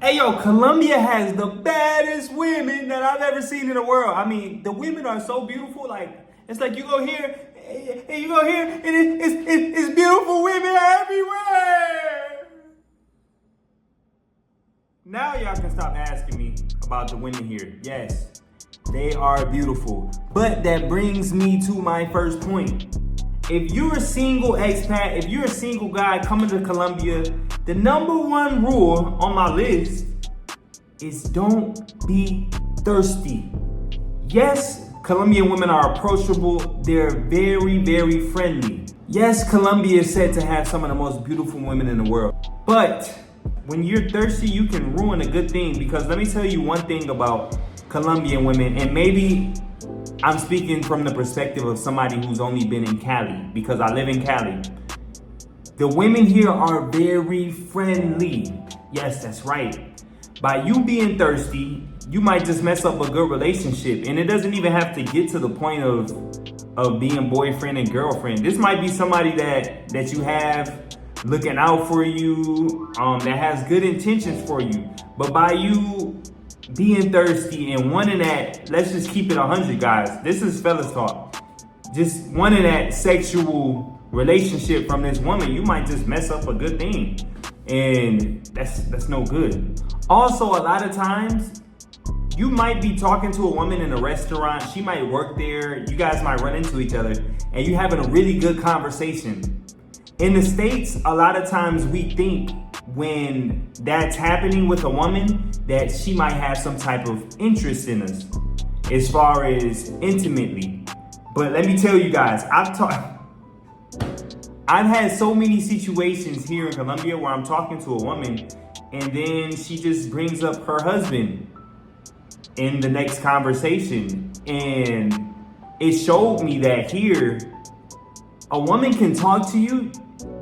Hey yo, Colombia has the baddest women that I've ever seen in the world. I mean, the women are so beautiful. Like, it's like you go here, and you go here, and it's beautiful women everywhere. Now y'all can stop asking me about the women here. Yes, they are beautiful. But that brings me to my first point. If you're a single expat, if you're a single guy coming to Colombia, the number one rule on my list is don't be thirsty. Yes, Colombian women are approachable. They're very, very friendly. Yes, Colombia is said to have some of the most beautiful women in the world. But when you're thirsty, you can ruin a good thing, because let me tell you one thing about Colombian women, and maybe I'm speaking from the perspective of somebody who's only been in Cali, because I live in Cali. The women here are very friendly. Yes, that's right. By you being thirsty, you might just mess up a good relationship. And it doesn't even have to get to the point of being boyfriend and girlfriend. This might be somebody that you have looking out for you, that has good intentions for you. But by you being thirsty and wanting that, let's just keep it 100, guys. This is fellas talk. Just wanting that sexual relationship from this woman, you might just mess up a good thing. And that's no good. Also, a lot of times, you might be talking to a woman in a restaurant. She might work there. You guys might run into each other and you having a really good conversation. In the States, a lot of times we think when that's happening with a woman that she might have some type of interest in us as far as intimately. But let me tell you guys, I've had so many situations here in Colombia where I'm talking to a woman and then she just brings up her husband in the next conversation. And it showed me that here, a woman can talk to you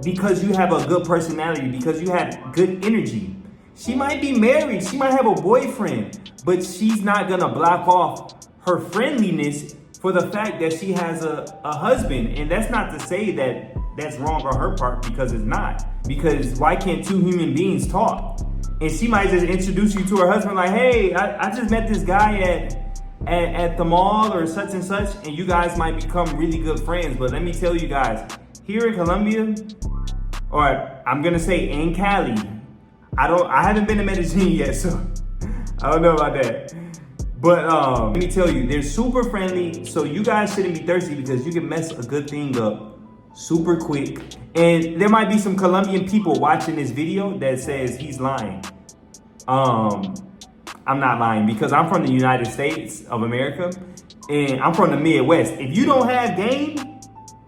because you have a good personality, because you have good energy. She might be married, she might have a boyfriend, but she's not gonna block off her friendliness for the fact that she has a husband. And that's not to say that that's wrong on her part, because it's not. Because why can't two human beings talk? And she might just introduce you to her husband like, hey, I just met this guy at the mall or such and such, and you guys might become really good friends. But let me tell you guys, here in Colombia, or I'm gonna say in Cali, I haven't been to Medellin yet, so I don't know about that. But let me tell you, they're super friendly, so you guys shouldn't be thirsty, because you can mess a good thing up super quick. And there might be some Colombian people watching this video that says he's lying. I'm not lying, because I'm from the United States of America and I'm from the Midwest. If you don't have game,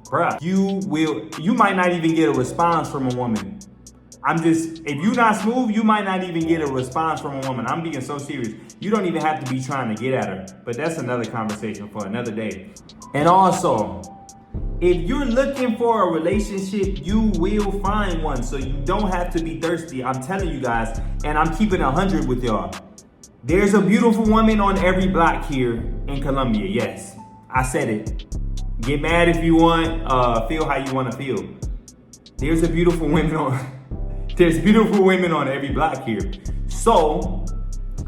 bruh, you might not even get a response from a woman. If you're not smooth, you might not even get a response from a woman. I'm being so serious. You don't even have to be trying to get at her. But that's another conversation for another day. And also, if you're looking for a relationship, you will find one. So you don't have to be thirsty. I'm telling you guys, and I'm keeping 100 with y'all. There's a beautiful woman on every block here in Colombia. Yes, I said it. Get mad if you want, feel how you want to feel. There's beautiful women on every block here. So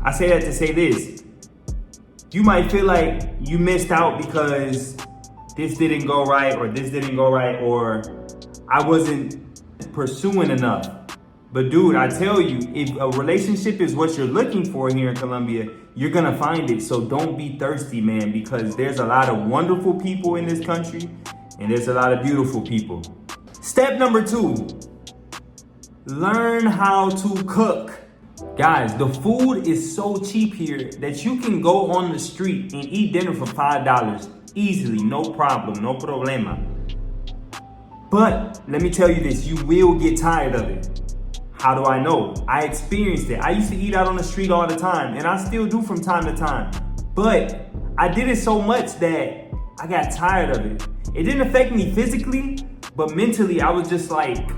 I say that to say this. You might feel like you missed out because this didn't go right, or this didn't go right, or I wasn't pursuing enough. But dude, I tell you, if a relationship is what you're looking for here in Colombia, you're gonna find it. So don't be thirsty, man, because there's a lot of wonderful people in this country and there's a lot of beautiful people. Step number 2, learn how to cook. Guys, the food is so cheap here that you can go on the street and eat dinner for $5 easily, no problem, no problema. But let me tell you this, you will get tired of it. How do I know? I experienced it. I used to eat out on the street all the time, and I still do from time to time. But I did it so much that I got tired of it. It didn't affect me physically, but mentally I was just like,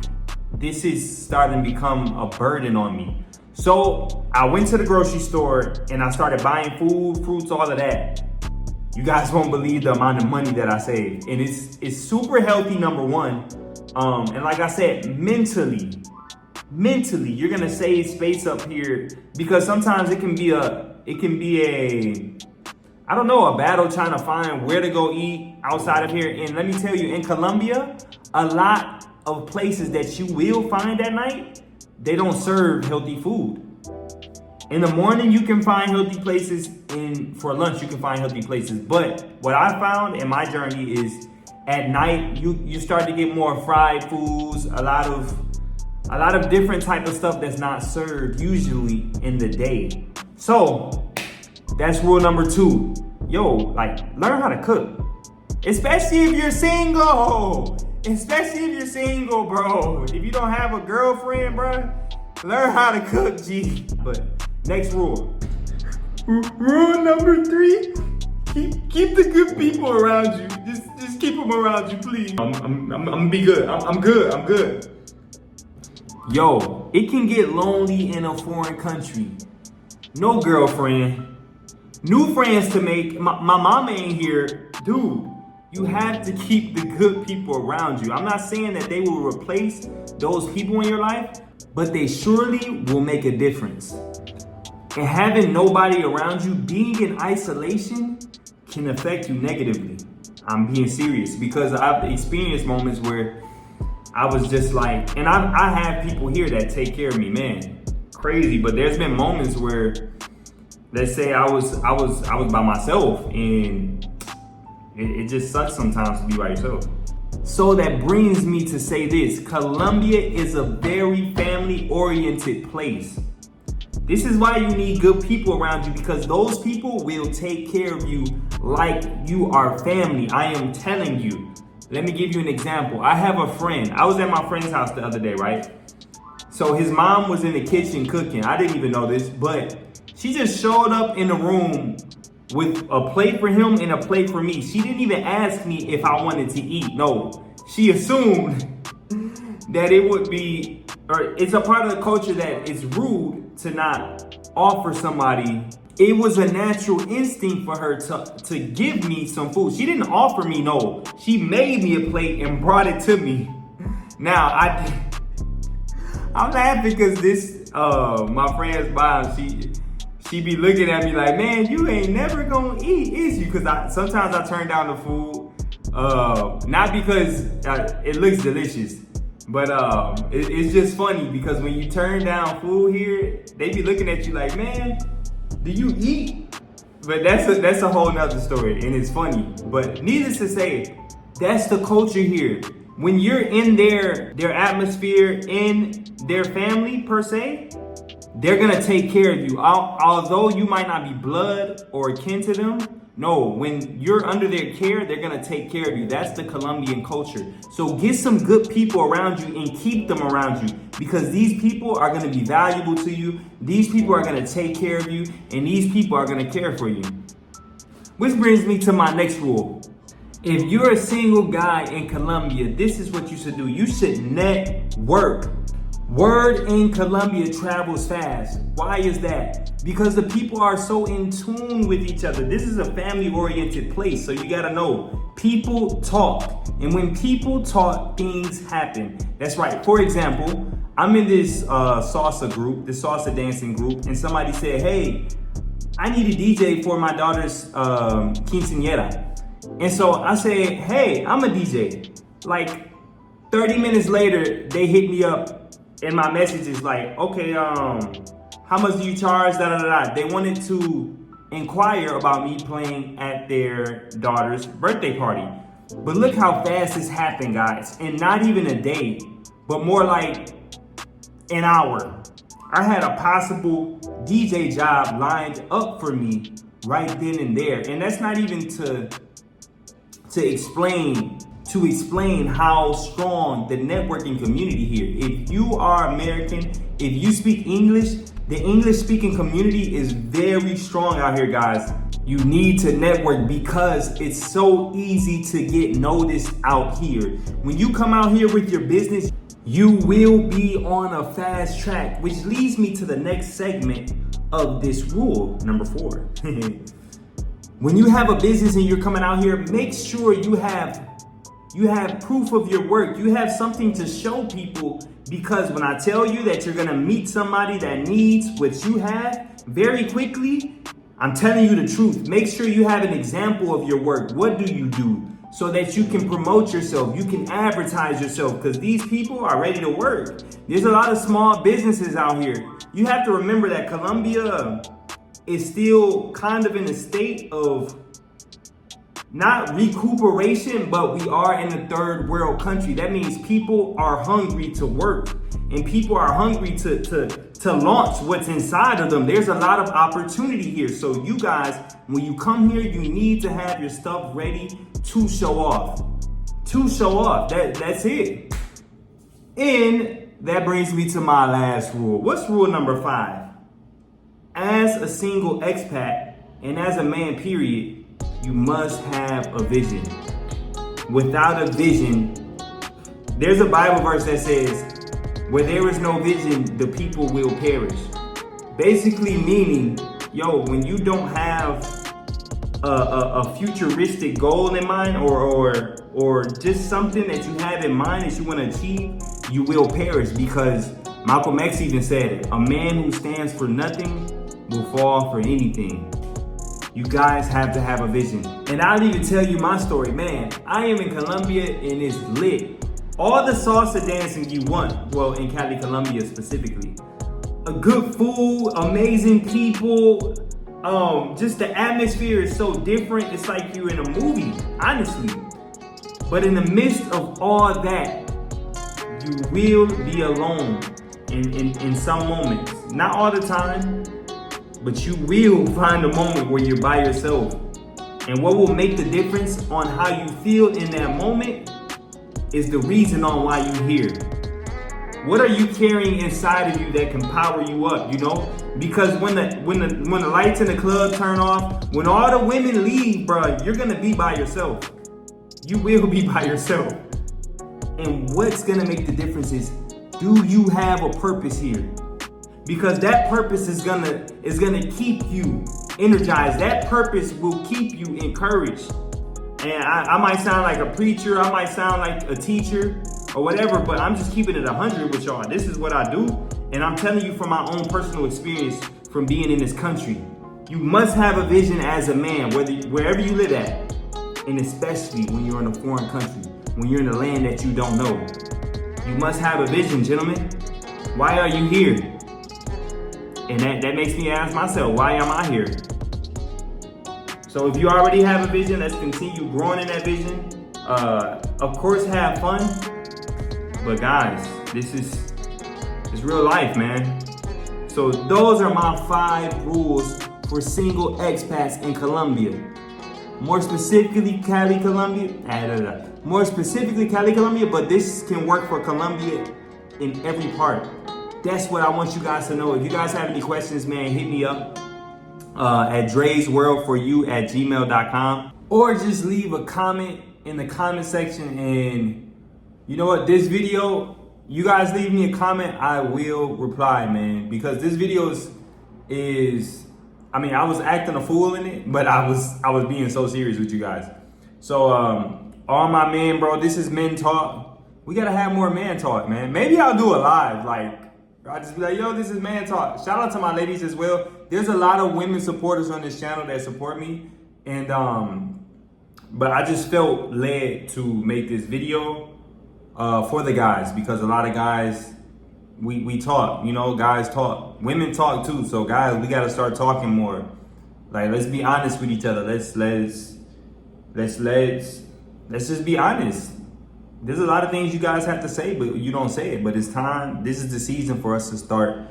this is starting to become a burden on me. So I went to the grocery store and I started buying food, fruits, all of that. You guys won't believe the amount of money that I saved. And it's super healthy, number one. And like I said, mentally, mentally, you're gonna save space up here because sometimes it can be a I don't know, a battle trying to find where to go eat outside of here. And let me tell you, in Colombia, a lot of places that you will find at night, they don't serve healthy food. In the morning, you can find healthy places, and for lunch, you can find healthy places. But what I found in my journey is at night, you start to get more fried foods, a lot of different type of stuff that's not served usually in the day. So that's rule number 2. Yo, like, learn how to cook. Especially if you're single. Especially if you're single, bro. If you don't have a girlfriend, bro, learn how to cook, G. But next rule. Rule number 3. Keep the good people around you. Just keep them around you, please. I'm gonna be good. I'm good. Yo, it can get lonely in a foreign country. No girlfriend. New friends to make. My mama ain't here. Dude, you have to keep the good people around you. I'm not saying that they will replace those people in your life, but they surely will make a difference. And having nobody around you, being in isolation, can affect you negatively. I'm being serious because I've experienced moments where I was just like, and I have people here that take care of me, man. Crazy, but there's been moments where, let's say I was by myself, and it just sucks sometimes to be by yourself. So that brings me to say this: Colombia is a very family-oriented place. This is why you need good people around you, because those people will take care of you like you are family. I am telling you. Let me give you an example. I have a friend. I was at my friend's house the other day, right? So his mom was in the kitchen cooking. I didn't even know this, but she just showed up in the room with a plate for him and a plate for me. She didn't even ask me if I wanted to eat. No, she assumed that it would be, or it's a part of the culture that it's rude to not offer somebody. It was a natural instinct for her to give me some food. She didn't offer me, no. She made me a plate and brought it to me. Now, I'm laughing because this, my friend's mom, she be looking at me like, man, you ain't never gonna eat, is you? Because sometimes I turn down the food, not because it looks delicious, but it's just funny because when you turn down food here, they be looking at you like, man, do you eat? But that's a whole nother story, and it's funny. But needless to say, that's the culture here. When you're in their atmosphere, in their family per se, they're gonna take care of you. Although you might not be blood or kin to them, no, when you're under their care, they're gonna take care of you. That's the Colombian culture. So get some good people around you and keep them around you, because these people are gonna be valuable to you. These people are gonna take care of you, and these people are gonna care for you. Which brings me to my next rule. If you're a single guy in Colombia, this is what you should do. You should network. Word in Colombia travels fast. Why is that? Because the people are so in tune with each other. This is a family-oriented place, so you gotta know, people talk. And when people talk, things happen. That's right. For example, I'm in this salsa group, this salsa dancing group, and somebody said, hey, I need a DJ for my daughter's quinceañera. And so I said, hey, I'm a DJ. Like 30 minutes later, they hit me up. And my message is like, okay, how much do you charge? They wanted to inquire about me playing at their daughter's birthday party. But look how fast this happened, guys. And not even a day, but more like an hour. I had a possible DJ job lined up for me right then and there. And that's not even to explain how strong the networking community here. If you are American, if you speak English, the English speaking community is very strong out here, guys. You need to network because it's so easy to get noticed out here. When you come out here with your business, you will be on a fast track, which leads me to the next segment of this rule, number 4. When you have a business and you're coming out here, make sure you have proof of your work. You have something to show people Because when I tell you that you're gonna meet somebody that needs what you have very quickly, I'm telling you the truth. Make sure you have an example of your work. What do you do? So that you can promote yourself, you can advertise yourself, because these people are ready to work. There's a lot of small businesses out here. You have to remember that Colombia is still kind of in a state of not recuperation, but we are in a third world country. That means people are hungry to work, and people are hungry to launch what's inside of them. There's a lot of opportunity here. So you guys, when you come here, you need to have your stuff ready to show off. To show off. That's it. And that brings me to my last rule. What's rule number 5? As a single expat and as a man, period, you must have a vision. Without a vision, there's a Bible verse that says, where there is no vision, the people will perish. Basically meaning, when you don't have a futuristic goal in mind or just something that you have in mind that you want to achieve, you will perish, because Malcolm X even said it. A man who stands for nothing will fall for anything. You guys have to have a vision. And I'll even tell you my story. Man, I am in Colombia and it's lit. All the salsa dancing you want, well, in Cali, Colombia specifically. A good food, amazing people, just the atmosphere is so different. It's like you're in a movie, honestly. But in the midst of all that, you will be alone in some moments. Not all the time, but you will find a moment where you're by yourself. And what will make the difference on how you feel in that moment is the reason on why you're here. What are you carrying inside of you that can power you up, Because when the lights in the club turn off, when all the women leave, bro, you're gonna be by yourself. You will be by yourself. And what's gonna make the difference is, do you have a purpose here? Because that purpose is gonna keep you energized. That purpose will keep you encouraged. And I might sound like a preacher, I might sound like a teacher or whatever, but I'm just keeping it 100 with y'all. This is what I do, and I'm telling you from my own personal experience from being in this country. You must have a vision as a man, wherever you live at, and especially when you're in a foreign country, when you're in a land that you don't know. You must have a vision, gentlemen. Why are you here? And that makes me ask myself, why am I here? So if you already have a vision, let's continue growing in that vision. Of course, have fun. But guys, this is real life, man. So those are my 5 rules for single expats in Colombia. More specifically, Cali, Colombia. More specifically, Cali, Colombia, but this can work for Colombia in every part. That's what I want you guys to know. If you guys have any questions, man, hit me up at dre'sworldforyou@gmail.com, or just leave a comment in the comment section. And you know what, this video, you guys leave me a comment, I will reply, man, because this video is I was acting a fool in it, but I was being so serious with you guys. So all my men, bro, this is men talk. We gotta have more man talk, man. Maybe I'll do a live, I'll just be like, yo, this is man talk. Shout out to my ladies as well. There's a lot of women supporters on this channel that support me. And but I just felt led to make this video for the guys, because a lot of guys, we talk, guys talk. Women talk too. So guys, we gotta start talking more. Let's be honest with each other. Let's just be honest. There's a lot of things you guys have to say, but you don't say it. But it's time. This is the season for us to start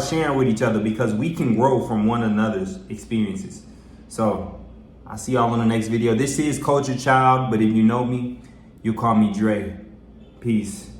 sharing with each other, because we can grow from one another's experiences. So I'll see y'all on the next video. This is Culture Child, but if you know me, you call me Dre. Peace.